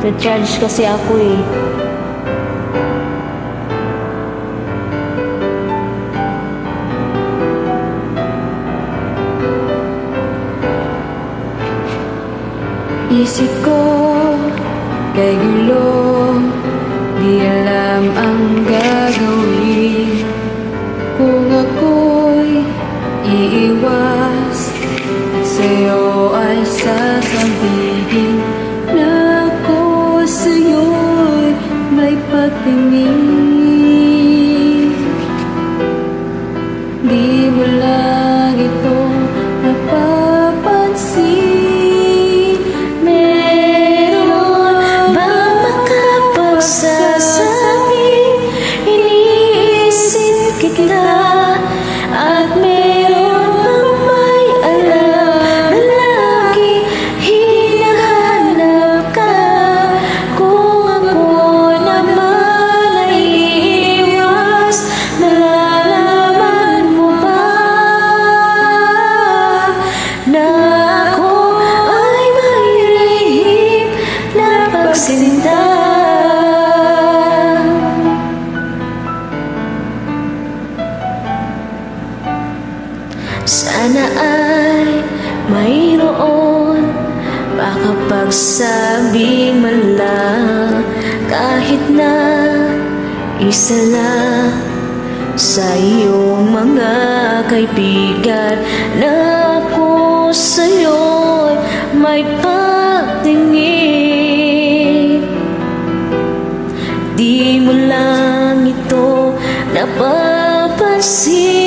recharge kasi ako eh. Isip ko kay gulo, di alam ang gagawin. Kung ako'y iiwas at sa'yo ay sasabihin na ako sa'yo'y may pagtingin. Di mo lang ito napapansin. At meron bang may alam na lagi hinahanap ka? Kung ako naman ay iiwas, nalalaman mo ba na ako ay may lihim na pagsinta? Sana ay mayroon makapagsabi man lang, kahit na isa lang sa iyong mga kaibigan, na ako sa'yo'y may pagtingin. Di mo lang ito napapansin.